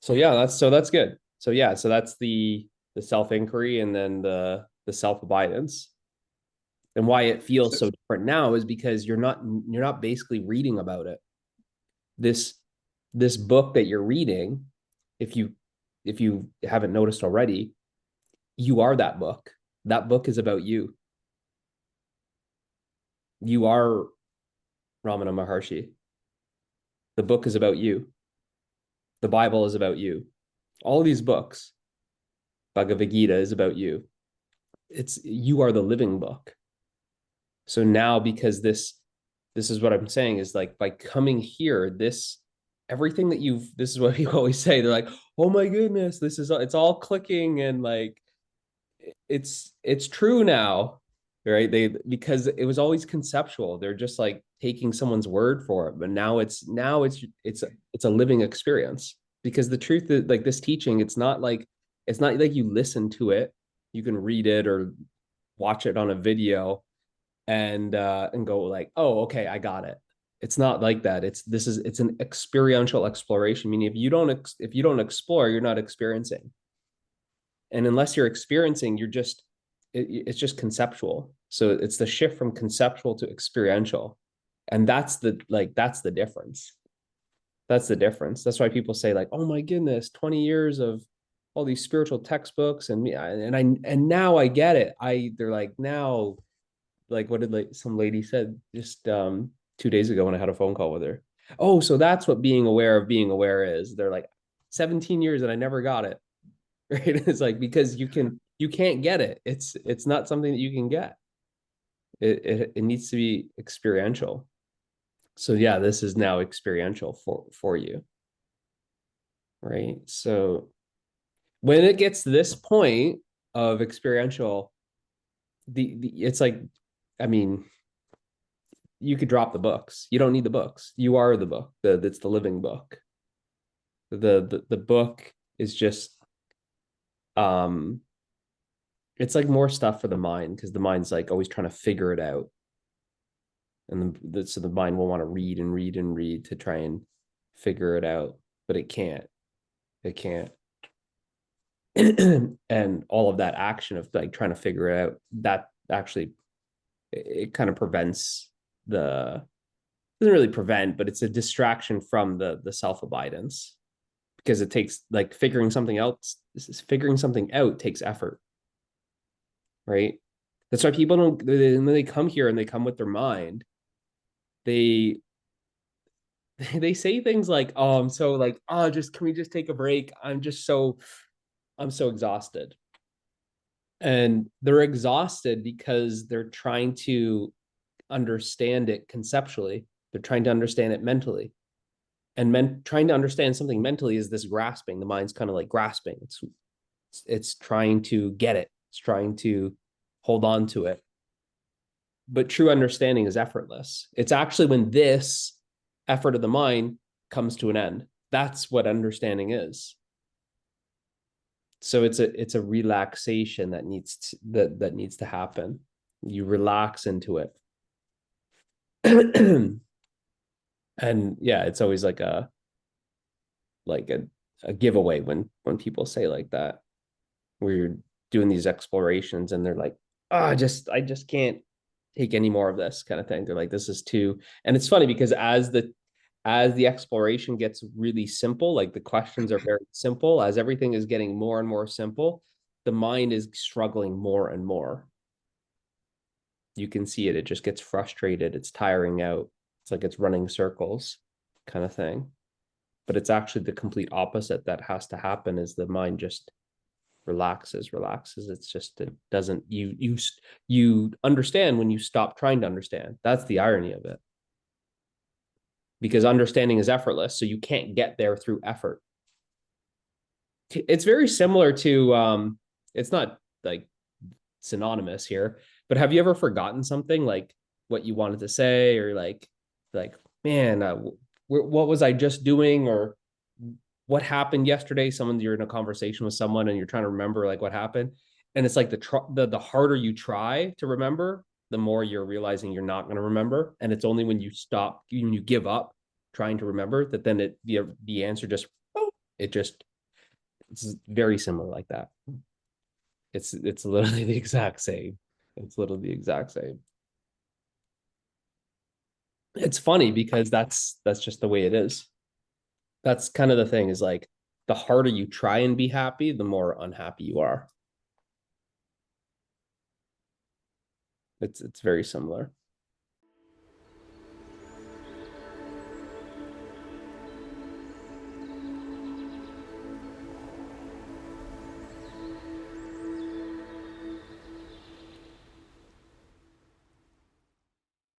So yeah, that's good. So yeah, so that's the self-inquiry, and then the self-abidance. And why it feels so different now is because you're not basically reading about it. This this book that you're reading, if you haven't noticed already, you are that book. That book is about you. You are Ramana Maharshi. The book is about you. The Bible is about you. All of these books, Bhagavad Gita is about you. It's you are the living book. So now, because this is what I'm saying, is like by coming here, this everything that you've this is what people always say. They're like, oh my goodness, this is it's all clicking, and like it's true now, right? They because it was always conceptual. They're just like taking someone's word for it, but now it's a living experience. Because the truth is, like, this teaching, it's not like you listen to it, you can read it or watch it on a video and go like, oh, okay, I got it. It's not like that. It's an experiential exploration, meaning if you don't explore, you're not experiencing. And unless you're experiencing, it's just conceptual. So it's the shift from conceptual to experiential. And that's the difference. That's the difference. That's why people say, like, oh my goodness, 20 years of all these spiritual textbooks, and now I get it. They're like, now, like, what did, like, some lady said just 2 days ago when I had a phone call with her. Oh, so that's what being aware of being aware is. They're like, 17 years and I never got it. Right? It's like, because you can't get it. It's not something that you can get. It needs to be experiential. So yeah, this is now experiential for you, right? So when it gets to this point of experiential, the it's like, I mean, you could drop the books. You don't need the books. You are the book. That's the living book. The book is just um it's like more stuff for the mind, because the mind's like always trying to figure it out. And so the mind will want to read and read and read to try and figure it out, but it can't. And all of that action of like trying to figure it out, that actually, it kind of prevents the doesn't really prevent, but it's a distraction from the self-abidance. Because it takes, like, figuring something out takes effort, right? That's why people don't, when they come here and they come with their mind, they they say things like, oh, I'm so, like, oh, just can we just take a break? I'm so exhausted. And they're exhausted because they're trying to understand it conceptually. They're trying to understand it mentally. And trying to understand something mentally is this grasping. The mind's kind of like grasping. It's trying to get it. It's trying to hold on to it. But true understanding is effortless. It's actually when this effort of the mind comes to an end. That's what understanding is. So it's a relaxation that needs to happen. You relax into it. And yeah, it's always like a giveaway when people say like that, where you're doing these explorations and they're like, oh, I just can't take any more of this kind of thing. They're like, this is too. And it's funny because as the exploration gets really simple, like the questions are very simple, as everything is getting more and more simple, the mind is struggling more and more. You can see it. It just gets frustrated. It's tiring out. It's like it's running circles kind of thing. But it's actually the complete opposite that has to happen, is the mind just relaxes. It's just, it doesn't, you understand when you stop trying to understand. That's the irony of it. Because understanding is effortless, so you can't get there through effort. It's very similar to it's not like synonymous here, but have you ever forgotten something, like what you wanted to say, or like man, what was I just doing, or what happened yesterday? You're in a conversation with someone and you're trying to remember like what happened, and it's like the harder you try to remember, the more you're realizing you're not going to remember. And it's only when you give up trying to remember, that then the answer just, oh, it just It's very similar like that. It's literally the exact same. It's literally the exact same. It's funny because that's just the way it is. That's kind of the thing, is like the harder you try and be happy, the more unhappy you are. It's very similar.